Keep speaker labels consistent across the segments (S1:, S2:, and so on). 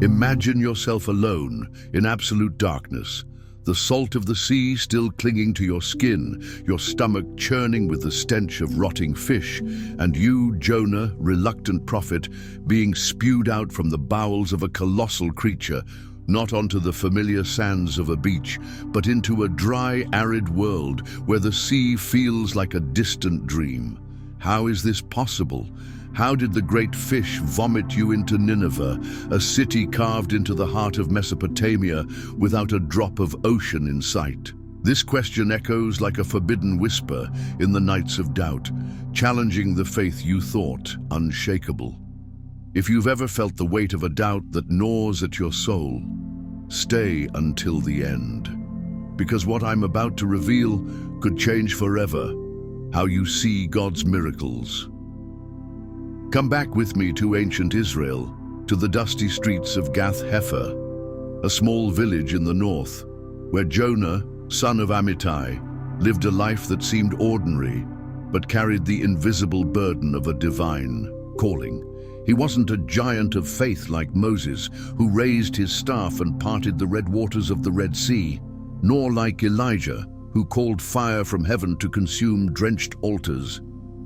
S1: Imagine yourself alone in absolute darkness, the salt of the sea still clinging to your skin, your stomach churning with the stench of rotting fish, and you, Jonah, reluctant prophet, being spewed out from the bowels of a colossal creature, not onto the familiar sands of a beach, but into a dry, arid world where the sea feels like a distant dream. How is this possible? How did the great fish vomit you into Nineveh, a city carved into the heart of Mesopotamia without a drop of ocean in sight? This question echoes like a forbidden whisper in the nights of doubt, challenging the faith you thought unshakable. If you've ever felt the weight of a doubt that gnaws at your soul, stay until the end. Because what I'm about to reveal could change forever how you see God's miracles. Come back with me to ancient Israel, to the dusty streets of Gath-Hepher, a small village in the north, where Jonah, son of Amittai, lived a life that seemed ordinary, but carried the invisible burden of a divine calling. He wasn't a giant of faith like Moses, who raised his staff and parted the red waters of the Red Sea, nor like Elijah, who called fire from heaven to consume drenched altars.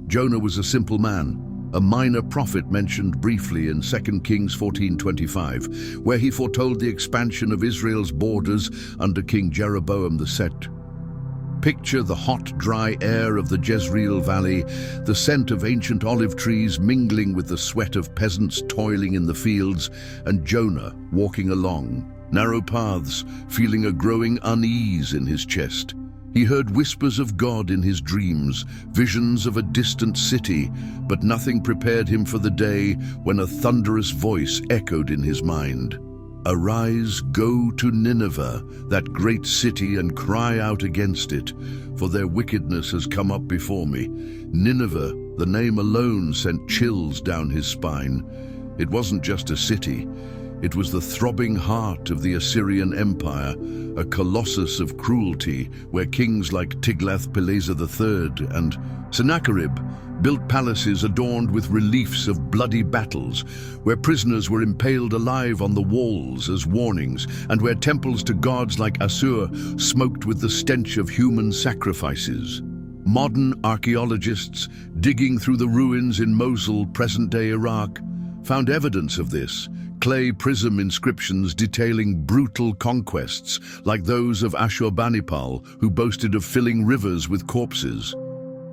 S1: Jonah was a simple man, a minor prophet mentioned briefly in 2 Kings 14:25, where he foretold the expansion of Israel's borders under King Jeroboam II. Picture the hot, dry air of the Jezreel Valley, the scent of ancient olive trees mingling with the sweat of peasants toiling in the fields, and Jonah walking along narrow paths, feeling a growing unease in his chest. He heard whispers of God in his dreams, visions of a distant city, but nothing prepared him for the day when a thunderous voice echoed in his mind. Arise, go to Nineveh, that great city, and cry out against it, for their wickedness has come up before me. Nineveh, the name alone sent chills down his spine. It wasn't just a city. It was the throbbing heart of the Assyrian Empire, a colossus of cruelty where kings like Tiglath-Pileser III and Sennacherib built palaces adorned with reliefs of bloody battles, where prisoners were impaled alive on the walls as warnings, and where temples to gods like Assur smoked with the stench of human sacrifices. Modern archaeologists digging through the ruins in Mosul, present-day Iraq, found evidence of this. Clay prism inscriptions detailing brutal conquests like those of Ashurbanipal, who boasted of filling rivers with corpses.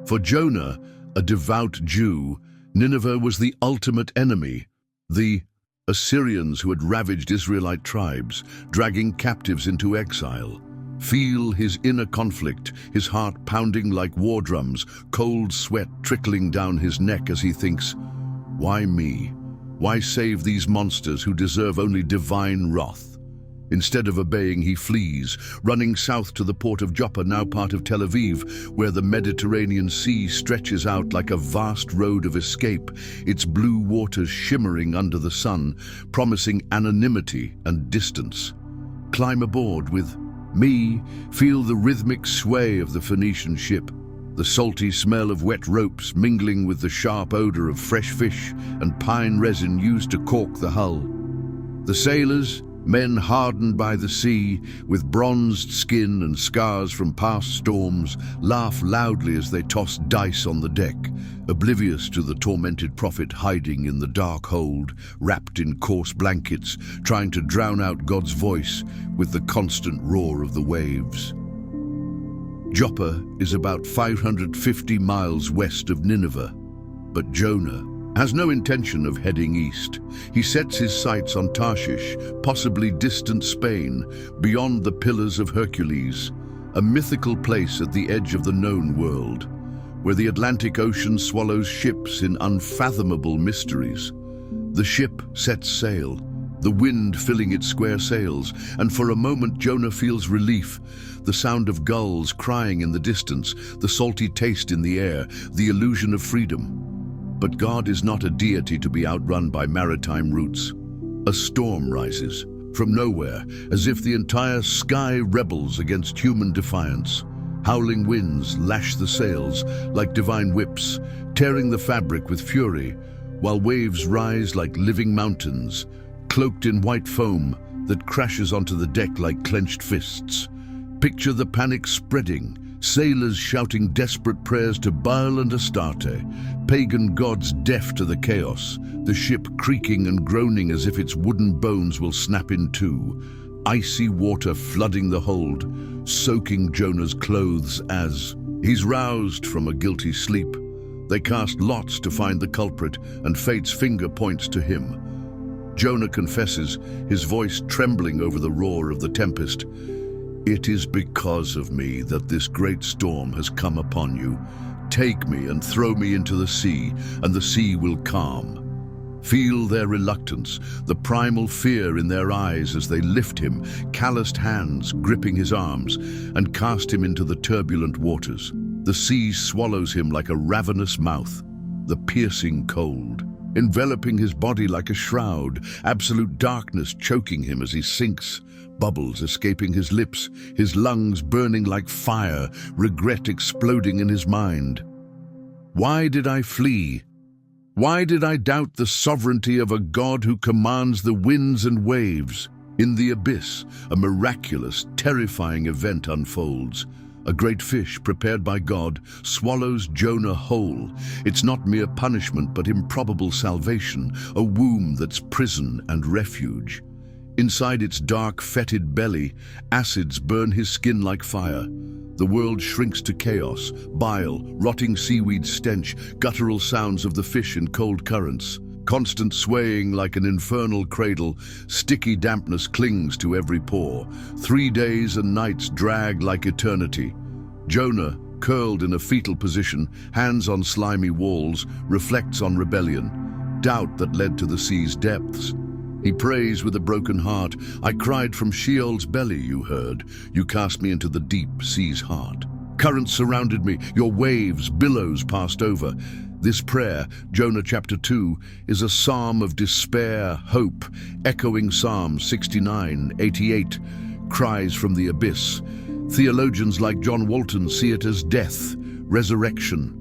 S1: For Jonah, a devout Jew, Nineveh was the ultimate enemy, the Assyrians who had ravaged Israelite tribes, dragging captives into exile. Feel his inner conflict, his heart pounding like war drums, cold sweat trickling down his neck as he thinks, "Why me? Why save these monsters who deserve only divine wrath?" Instead of obeying, he flees, running south to the port of Joppa, now part of Tel Aviv, where the Mediterranean Sea stretches out like a vast road of escape, its blue waters shimmering under the sun, promising anonymity and distance. Climb aboard with me, feel the rhythmic sway of the Phoenician ship, the salty smell of wet ropes mingling with the sharp odor of fresh fish and pine resin used to caulk the hull. The sailors, men hardened by the sea, with bronzed skin and scars from past storms, laugh loudly as they toss dice on the deck, oblivious to the tormented prophet hiding in the dark hold, wrapped in coarse blankets, trying to drown out God's voice with the constant roar of the waves. Joppa is about 550 miles west of Nineveh, but Jonah has no intention of heading east. He sets his sights on Tarshish, possibly distant Spain, beyond the Pillars of Hercules, a mythical place at the edge of the known world, where the Atlantic Ocean swallows ships in unfathomable mysteries. The ship sets sail, the wind filling its square sails, and for a moment Jonah feels relief. The sound of gulls crying in the distance, the salty taste in the air, the illusion of freedom. But God is not a deity to be outrun by maritime routes. A storm rises from nowhere, as if the entire sky rebels against human defiance. Howling winds lash the sails like divine whips, tearing the fabric with fury, while waves rise like living mountains, cloaked in white foam that crashes onto the deck like clenched fists. Picture the panic spreading, sailors shouting desperate prayers to Baal and Astarte, pagan gods deaf to the chaos, the ship creaking and groaning as if its wooden bones will snap in two, icy water flooding the hold, soaking Jonah's clothes as he's roused from a guilty sleep. They cast lots to find the culprit, and fate's finger points to him. Jonah confesses, his voice trembling over the roar of the tempest. "It is because of me that this great storm has come upon you. Take me and throw me into the sea, and the sea will calm." Feel their reluctance, the primal fear in their eyes as they lift him, calloused hands gripping his arms, and cast him into the turbulent waters. The sea swallows him like a ravenous mouth, the piercing cold, enveloping his body like a shroud, absolute darkness choking him as he sinks, bubbles escaping his lips, his lungs burning like fire, regret exploding in his mind. Why did I flee? Why did I doubt the sovereignty of a God who commands the winds and waves? In the abyss, a miraculous, terrifying event unfolds. A great fish, prepared by God, swallows Jonah whole. It's not mere punishment, but improbable salvation, a womb that's prison and refuge. Inside its dark, fetid belly, acids burn his skin like fire. The world shrinks to chaos, bile, rotting seaweed stench, guttural sounds of the fish in cold currents. Constant swaying like an infernal cradle, sticky dampness clings to every pore. 3 days and nights drag like eternity. Jonah, curled in a fetal position, hands on slimy walls, reflects on rebellion, doubt that led to the sea's depths. He prays with a broken heart, "I cried from Sheol's belly, you heard. You cast me into the deep sea's heart. Currents surrounded me, your waves, billows passed over." This prayer, Jonah chapter 2, is a psalm of despair, hope, echoing Psalm 69:88, cries from the abyss. Theologians like John Walton see it as death, resurrection.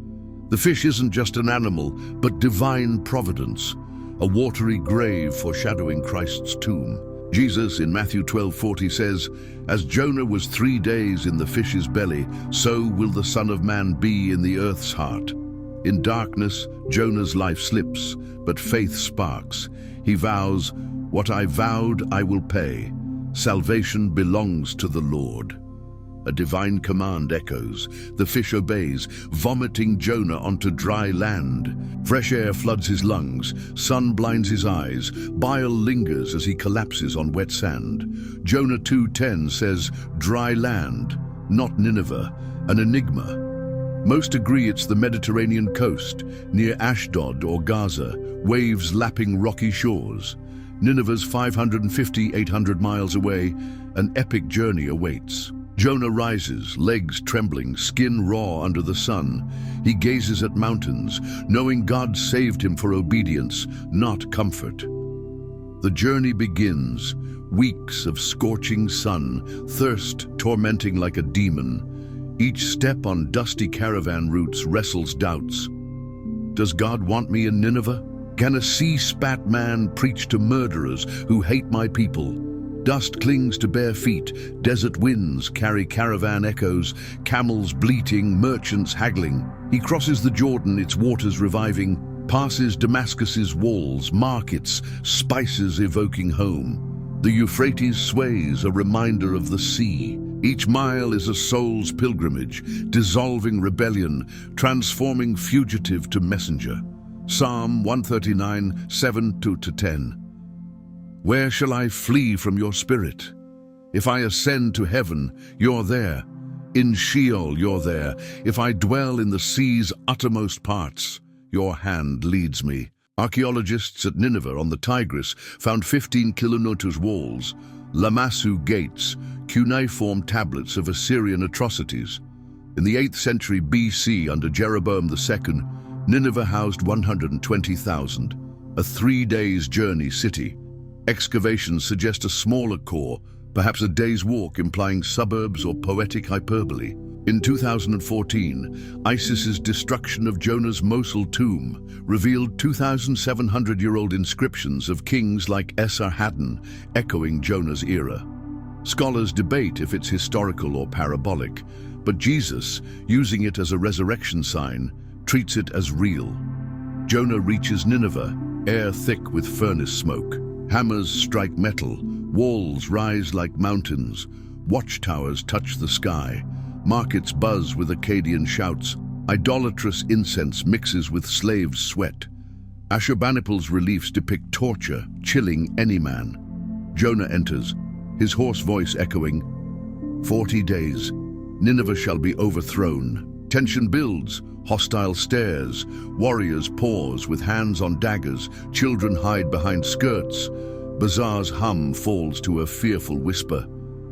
S1: The fish isn't just an animal, but divine providence, a watery grave foreshadowing Christ's tomb. Jesus in Matthew 12:40 says, "As Jonah was 3 days in the fish's belly, so will the Son of Man be in the earth's heart." In darkness, Jonah's life slips, but faith sparks. He vows, "What I vowed I will pay. Salvation belongs to the Lord." A divine command echoes. The fish obeys, vomiting Jonah onto dry land. Fresh air floods his lungs, sun blinds his eyes, bile lingers as he collapses on wet sand. Jonah 2:10 says, "Dry land, not Nineveh, an enigma." Most agree it's the Mediterranean coast, near Ashdod or Gaza, waves lapping rocky shores. Nineveh's 550-800 miles away, an epic journey awaits. Jonah rises, legs trembling, skin raw under the sun. He gazes at mountains, knowing God saved him for obedience, not comfort. The journey begins, weeks of scorching sun, thirst tormenting like a demon. Each step on dusty caravan routes wrestles doubts. Does God want me in Nineveh? Can a sea-spat man preach to murderers who hate my people? Dust clings to bare feet, desert winds carry caravan echoes, camels bleating, merchants haggling. He crosses the Jordan, its waters reviving, passes Damascus's walls, markets, spices evoking home. The Euphrates sways, a reminder of the sea. Each mile is a soul's pilgrimage, dissolving rebellion, transforming fugitive to messenger. Psalm 139, 7-10. Where shall I flee from your spirit? If I ascend to heaven, you're there. In Sheol, you're there. If I dwell in the sea's uttermost parts, your hand leads me. Archaeologists at Nineveh on the Tigris found 15 kilometers walls, Lamassu gates, cuneiform tablets of Assyrian atrocities. In the 8th century BC under Jeroboam II, Nineveh housed 120,000, a 3 days journey city. Excavations suggest a smaller core, perhaps a day's walk implying suburbs or poetic hyperbole. In 2014, ISIS's destruction of Jonah's Mosul tomb revealed 2,700-year-old inscriptions of kings like Esarhaddon, echoing Jonah's era. Scholars debate if it's historical or parabolic, but Jesus, using it as a resurrection sign, treats it as real. Jonah reaches Nineveh, air thick with furnace smoke. Hammers strike metal, walls rise like mountains, watchtowers touch the sky, markets buzz with Akkadian shouts, idolatrous incense mixes with slaves' sweat. Ashurbanipal's reliefs depict torture, chilling any man. Jonah enters, his hoarse voice echoing, 40 days, Nineveh shall be overthrown. Tension builds, hostile stares, warriors pause with hands on daggers, children hide behind skirts. Bazaar's hum falls to a fearful whisper.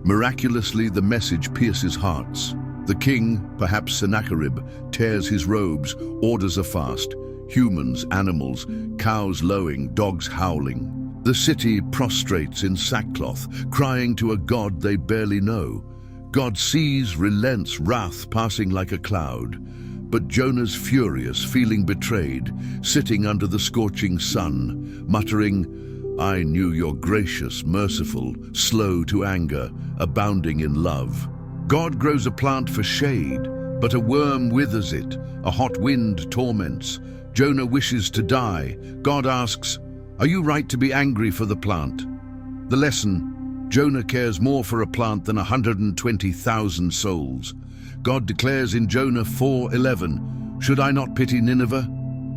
S1: Miraculously, the message pierces hearts. The king, perhaps Sennacherib, tears his robes, orders a fast. Humans, animals, cows lowing, dogs howling. The city prostrates in sackcloth, crying to a god they barely know. God sees, relents, wrath passing like a cloud. But Jonah's furious, feeling betrayed, sitting under the scorching sun, muttering, I knew you're gracious, merciful, slow to anger, abounding in love. God grows a plant for shade, but a worm withers it, a hot wind torments. Jonah wishes to die. God asks, are you right to be angry for the plant? The lesson, Jonah cares more for a plant than 120,000 souls. God declares in Jonah 4:11, should I not pity Nineveh?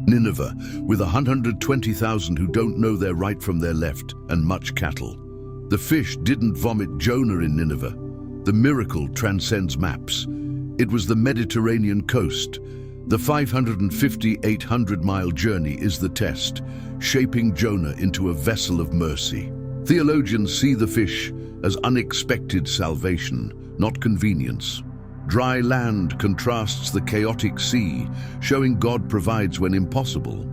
S1: Nineveh, with 120,000 who don't know their right from their left and much cattle. The fish didn't vomit Jonah in Nineveh. The miracle transcends maps. It was the Mediterranean coast. The 550-800-mile journey is the test, shaping Jonah into a vessel of mercy. Theologians see the fish as unexpected salvation, not convenience. Dry land contrasts the chaotic sea, showing God provides when impossible.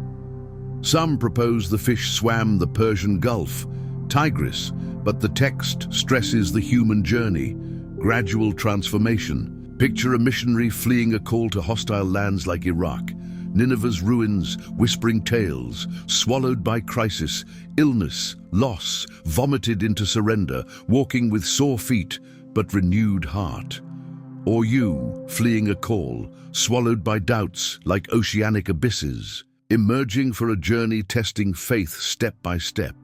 S1: Some propose the fish swam the Persian Gulf, Tigris, but the text stresses the human journey, gradual transformation. Picture a missionary fleeing a call to hostile lands like Iraq. Nineveh's ruins, whispering tales, swallowed by crisis, illness, loss, vomited into surrender, walking with sore feet but renewed heart. Or you, fleeing a call, swallowed by doubts like oceanic abysses, emerging for a journey testing faith step by step.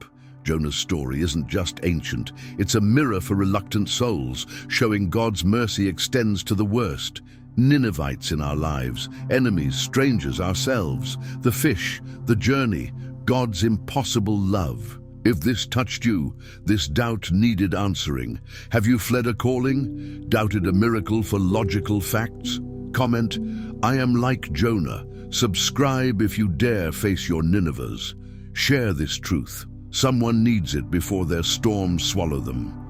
S1: Jonah's story isn't just ancient, it's a mirror for reluctant souls, showing God's mercy extends to the worst. Ninevites in our lives, enemies, strangers, ourselves, the fish, the journey, God's impossible love. If this touched you, this doubt needed answering. Have you fled a calling? Doubted a miracle for logical facts? Comment, I am like Jonah. Subscribe if you dare face your Ninevehs. Share this truth. Someone needs it before their storms swallow them.